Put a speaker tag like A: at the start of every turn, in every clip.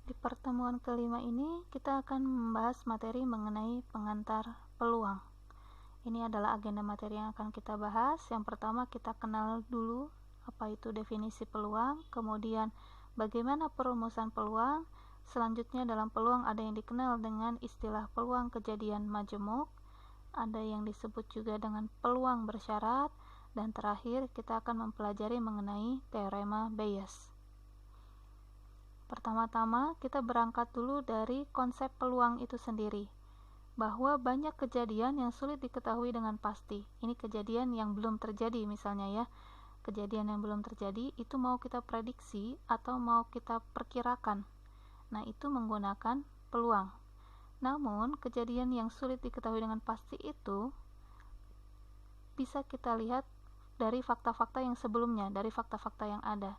A: Di pertemuan kelima ini kita akan membahas materi mengenai pengantar peluang. Ini adalah agenda materi yang akan kita bahas. Yang pertama kita kenal dulu apa itu definisi peluang, kemudian bagaimana perumusan peluang. Selanjutnya dalam peluang ada yang dikenal dengan istilah peluang kejadian majemuk, ada yang disebut juga dengan peluang bersyarat, dan terakhir kita akan mempelajari mengenai teorema Bayes. Pertama-tama kita berangkat dulu dari konsep peluang itu sendiri, bahwa banyak kejadian yang sulit diketahui dengan pasti. Ini kejadian yang belum terjadi misalnya ya. Kejadian yang belum terjadi itu mau kita prediksi atau mau kita perkirakan. Nah, itu menggunakan peluang. Namun, kejadian yang sulit diketahui dengan pasti itu bisa kita lihat dari fakta-fakta yang sebelumnya, dari fakta-fakta yang ada.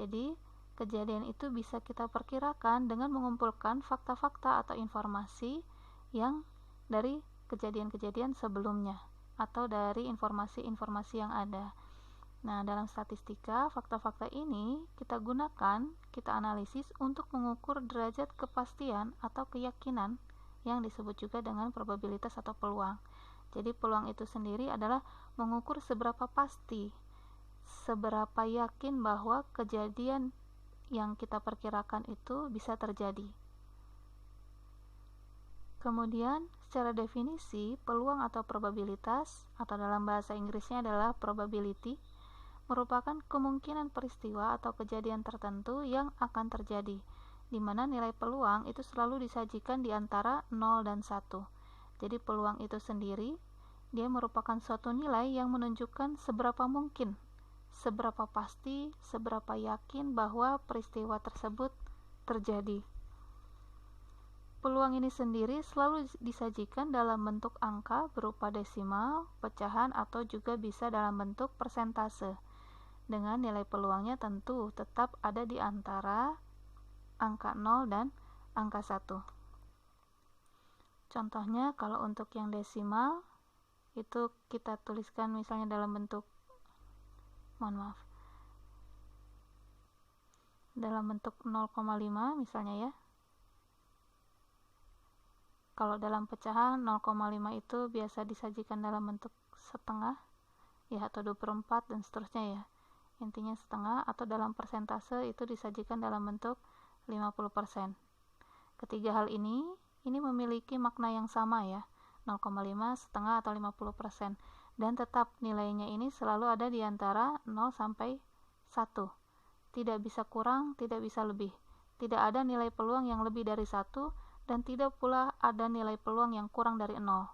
A: Jadi, kejadian itu bisa kita perkirakan dengan mengumpulkan fakta-fakta atau informasi yang dari kejadian-kejadian sebelumnya atau dari informasi-informasi yang ada. Nah, dalam statistika, fakta-fakta ini kita gunakan, kita analisis untuk mengukur derajat kepastian atau keyakinan yang disebut juga dengan probabilitas atau peluang. Jadi, peluang itu sendiri adalah mengukur seberapa pasti, seberapa yakin bahwa kejadian yang kita perkirakan itu bisa terjadi. Kemudian, secara definisi, peluang atau probabilitas, atau dalam bahasa Inggrisnya adalah probability, merupakan kemungkinan peristiwa atau kejadian tertentu yang akan terjadi, di mana nilai peluang itu selalu disajikan di antara 0 dan 1. Jadi peluang itu sendiri, dia merupakan suatu nilai yang menunjukkan seberapa mungkin, seberapa pasti, seberapa yakin bahwa peristiwa tersebut terjadi. Peluang ini sendiri selalu disajikan dalam bentuk angka berupa desimal, pecahan, atau juga bisa dalam bentuk persentase. Dengan nilai peluangnya tentu tetap ada di antara angka 0 dan angka 1. Contohnya kalau untuk yang desimal itu kita tuliskan misalnya dalam bentuk dalam bentuk 0,5 misalnya ya. Kalau dalam pecahan 0,5 itu biasa disajikan dalam bentuk setengah ya, atau 24 dan seterusnya ya. Intinya setengah, atau dalam persentase itu disajikan dalam bentuk 50%. Ketiga hal ini memiliki makna yang sama ya, 0,5, setengah, atau 50%. Dan tetap nilainya ini selalu ada di antara 0 sampai 1. Tidak bisa kurang, tidak bisa lebih. Tidak ada nilai peluang yang lebih dari 1, dan tidak pula ada nilai peluang yang kurang dari 0.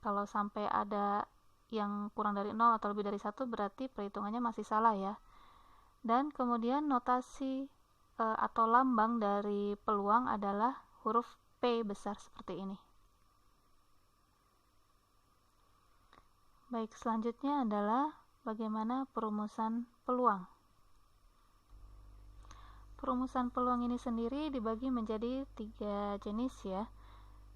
A: Kalau sampai ada yang kurang dari 0 atau lebih dari 1, berarti perhitungannya masih salah ya. Dan kemudian notasi atau lambang dari peluang adalah huruf P besar seperti ini. Baik, selanjutnya adalah bagaimana perumusan peluang. Perumusan peluang ini sendiri dibagi menjadi 3 jenis ya,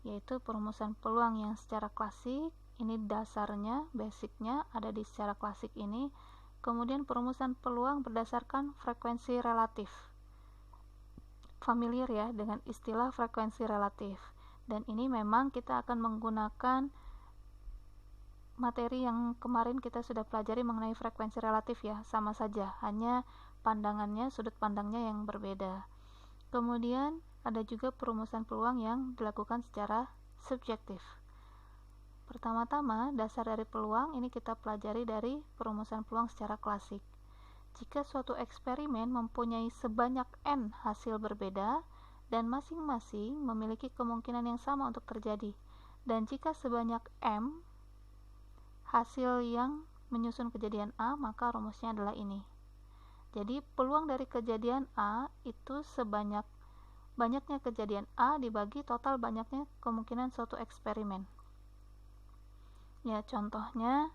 A: yaitu perumusan peluang yang secara klasik, ini dasarnya, basicnya ada di secara klasik ini. Kemudian perumusan peluang berdasarkan frekuensi relatif. Familiar ya dengan istilah frekuensi relatif. Dan ini memang kita akan menggunakan materi yang kemarin kita sudah pelajari mengenai frekuensi relatif ya, sama saja, hanya pandangannya, sudut pandangnya yang berbeda. Kemudian ada juga perumusan peluang yang dilakukan secara subjektif. Pertama-tama, dasar dari peluang ini kita pelajari dari perumusan peluang secara klasik. Jika suatu eksperimen mempunyai sebanyak N hasil berbeda dan masing-masing memiliki kemungkinan yang sama untuk terjadi, dan jika sebanyak M hasil yang menyusun kejadian A, maka rumusnya adalah ini. Jadi peluang dari kejadian A itu banyaknya kejadian A dibagi total banyaknya kemungkinan suatu eksperimen. Ya, contohnya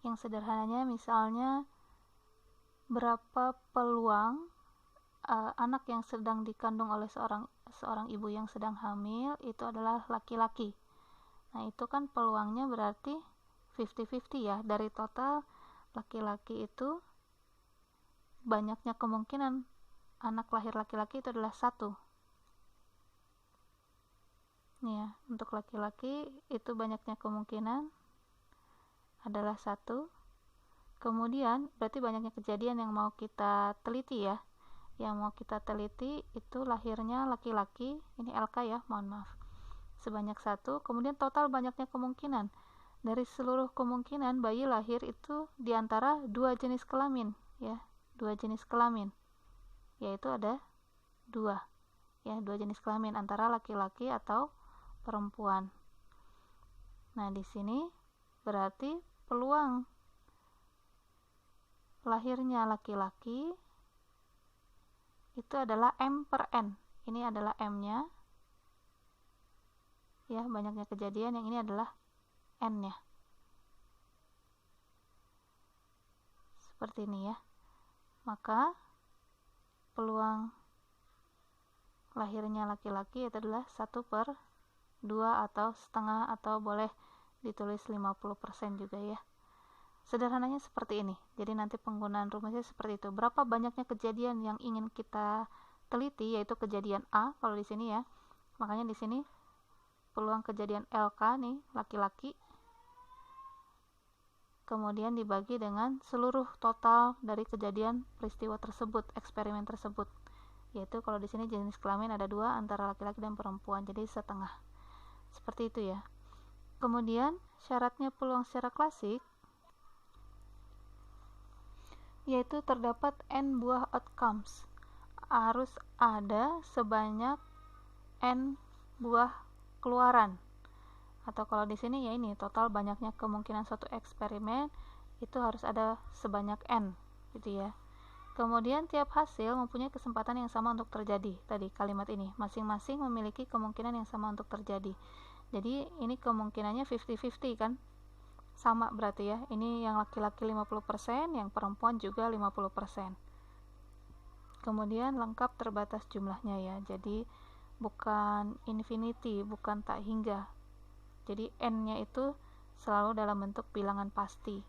A: yang sederhananya misalnya berapa peluang anak yang sedang dikandung oleh seorang ibu yang sedang hamil itu adalah laki-laki. Nah, itu kan peluangnya berarti 50-50 ya, dari total laki-laki itu banyaknya kemungkinan anak lahir laki-laki itu adalah 1. Nih ya, untuk laki-laki itu banyaknya kemungkinan adalah 1. Kemudian berarti banyaknya kejadian yang mau kita teliti ya. Yang mau kita teliti itu lahirnya laki-laki, ini LK ya, mohon maaf, sebanyak 1. Kemudian total banyaknya kemungkinan, dari seluruh kemungkinan bayi lahir itu diantara 2 jenis kelamin ya, 2 jenis kelamin, yaitu ada 2 ya, 2 jenis kelamin antara laki-laki atau perempuan. Nah di sini berarti peluang lahirnya laki-laki itu adalah M per N. Ini adalah M-nya ya, banyaknya kejadian, yang ini adalah N-nya. Seperti ini ya. Maka peluang lahirnya laki-laki itu adalah 1/2 atau setengah, atau boleh ditulis 50% juga ya. Sederhananya seperti ini. Jadi nanti penggunaan rumusnya seperti itu. Berapa banyaknya kejadian yang ingin kita teliti, yaitu kejadian A kalau di sini ya. Makanya di sini peluang kejadian LK nih laki-laki, kemudian dibagi dengan seluruh total dari kejadian peristiwa tersebut, eksperimen tersebut. Yaitu kalau di sini jenis kelamin ada 2 antara laki-laki dan perempuan, jadi setengah. Seperti itu ya. Kemudian syaratnya peluang secara klasik yaitu terdapat N buah outcomes. Harus ada sebanyak N buah keluaran. Atau kalau di sini ya ini total banyaknya kemungkinan suatu eksperimen itu harus ada sebanyak N gitu ya. Kemudian tiap hasil mempunyai kesempatan yang sama untuk terjadi. Tadi kalimat ini, masing-masing memiliki kemungkinan yang sama untuk terjadi. Jadi ini kemungkinannya 50-50 kan? Sama berarti ya, ini yang laki-laki 50%, yang perempuan juga 50%. Kemudian lengkap terbatas jumlahnya ya, jadi bukan infinity, bukan tak hingga. Jadi N-nya itu selalu dalam bentuk bilangan pasti,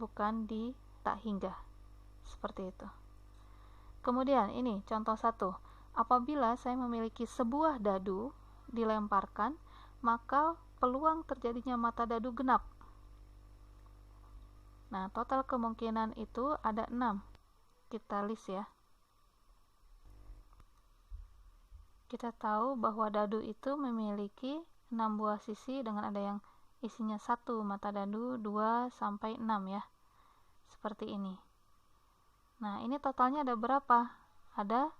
A: bukan di tak hingga. Seperti itu. Kemudian ini contoh 1. Apabila saya memiliki sebuah dadu dilemparkan, maka peluang terjadinya mata dadu genap. Nah, total kemungkinan itu ada 6. Kita list ya. Kita tahu bahwa dadu itu memiliki 6 buah sisi dengan ada yang isinya 1 mata dadu, 2 sampai 6 ya. Seperti ini. Nah, ini totalnya ada berapa? Ada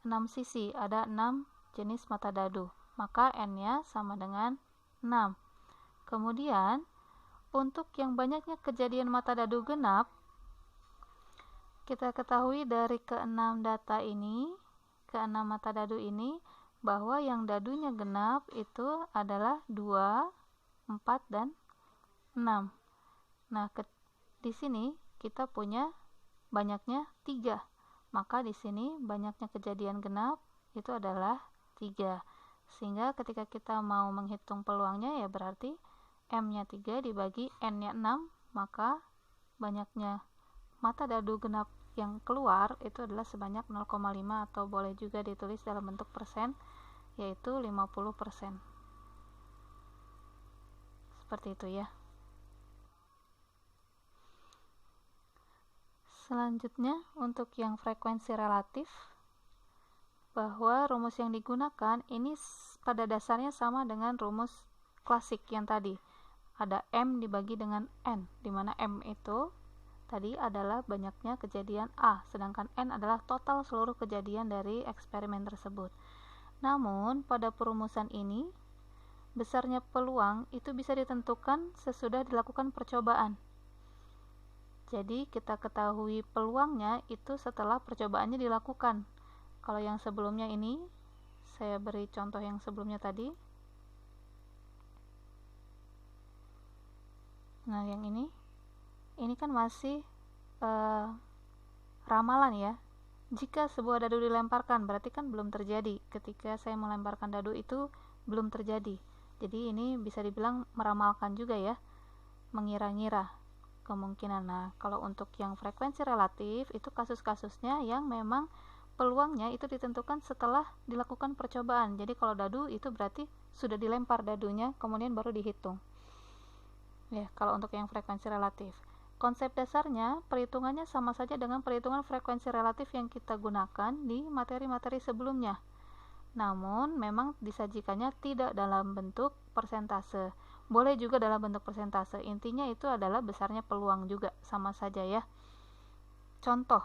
A: 6 sisi, ada 6 jenis mata dadu. Maka N-nya sama dengan 6. Kemudian untuk yang banyaknya kejadian mata dadu genap, kita ketahui dari ke-6 data ini, ke-6 mata dadu ini, bahwa yang dadunya genap itu adalah 2, 4, dan 6. Nah, di sini kita punya banyaknya 3. Maka di sini banyaknya kejadian genap itu adalah 3. Sehingga ketika kita mau menghitung peluangnya ya berarti M-nya 3 dibagi N-nya 6, maka banyaknya mata dadu genap yang keluar itu adalah sebanyak 0,5 atau boleh juga ditulis dalam bentuk persen, yaitu 50%. Seperti itu ya. Selanjutnya untuk yang frekuensi relatif, bahwa rumus yang digunakan ini pada dasarnya sama dengan rumus klasik yang tadi. Ada M dibagi dengan N, di mana M itu tadi adalah banyaknya kejadian A, sedangkan N adalah total seluruh kejadian dari eksperimen tersebut. Namun, pada perumusan ini, besarnya peluang itu bisa ditentukan sesudah dilakukan percobaan. Jadi, kita ketahui peluangnya itu setelah percobaannya dilakukan. Kalau yang sebelumnya ini, saya beri contoh yang sebelumnya tadi. Nah, yang ini kan masih ramalan ya. Jika sebuah dadu dilemparkan, berarti kan belum terjadi. Ketika saya melemparkan dadu itu belum terjadi. Jadi ini bisa dibilang meramalkan juga ya, mengira-ngira kemungkinan. Nah, kalau untuk yang frekuensi relatif itu kasus-kasusnya yang memang peluangnya itu ditentukan setelah dilakukan percobaan. Jadi kalau dadu itu berarti sudah dilempar dadunya, kemudian baru dihitung. Ya, kalau untuk yang frekuensi relatif. Konsep dasarnya, perhitungannya sama saja dengan perhitungan frekuensi relatif yang kita gunakan di materi-materi sebelumnya. Namun, memang disajikannya tidak dalam bentuk persentase. Boleh juga dalam bentuk persentase. Intinya itu adalah besarnya peluang juga, sama saja ya. Contoh,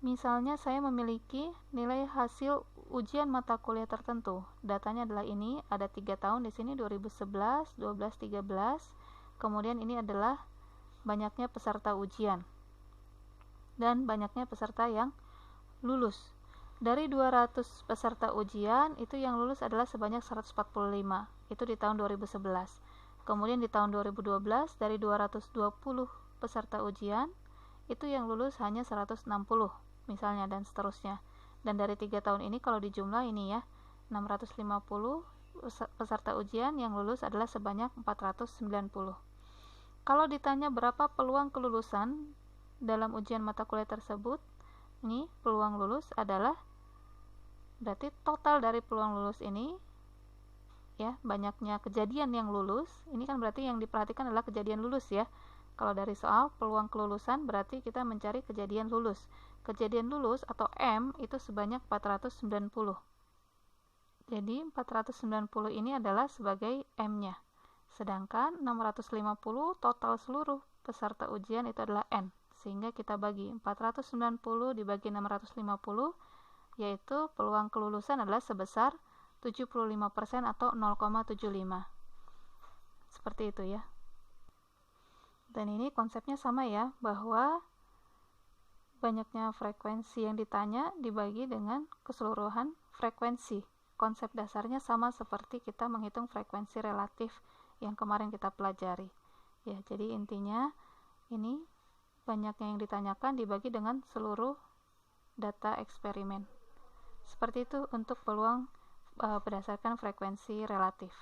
A: misalnya saya memiliki nilai hasil ujian mata kuliah tertentu. Datanya adalah ini, ada 3 tahun di sini, 2011, 12, 13. Kemudian ini adalah banyaknya peserta ujian dan banyaknya peserta yang lulus. Dari 200 peserta ujian, itu yang lulus adalah sebanyak 145. Itu di tahun 2011. Kemudian di tahun 2012, dari 220 peserta ujian, itu yang lulus hanya 160 misalnya, dan seterusnya. Dan dari 3 tahun ini kalau dijumlah ini ya, 650 peserta ujian, yang lulus adalah sebanyak 490. Kalau ditanya berapa peluang kelulusan dalam ujian mata kuliah tersebut, ini peluang lulus adalah berarti total dari peluang lulus ini ya, banyaknya kejadian yang lulus. Ini kan berarti yang diperhatikan adalah kejadian lulus ya. Kalau dari soal peluang kelulusan berarti kita mencari kejadian lulus. Kejadian lulus atau M itu sebanyak 490. Jadi 490 ini adalah sebagai M-nya. Sedangkan 650 total seluruh peserta ujian itu adalah N. Sehingga kita bagi 490 dibagi 650, yaitu peluang kelulusan adalah sebesar 75% atau 0,75. Seperti itu ya. Dan ini konsepnya sama ya, bahwa banyaknya frekuensi yang ditanya dibagi dengan keseluruhan frekuensi. Konsep dasarnya sama seperti kita menghitung frekuensi relatif yang kemarin kita pelajari. Ya, jadi intinya ini banyaknya yang ditanyakan dibagi dengan seluruh data eksperimen. Seperti itu untuk peluang berdasarkan frekuensi relatif.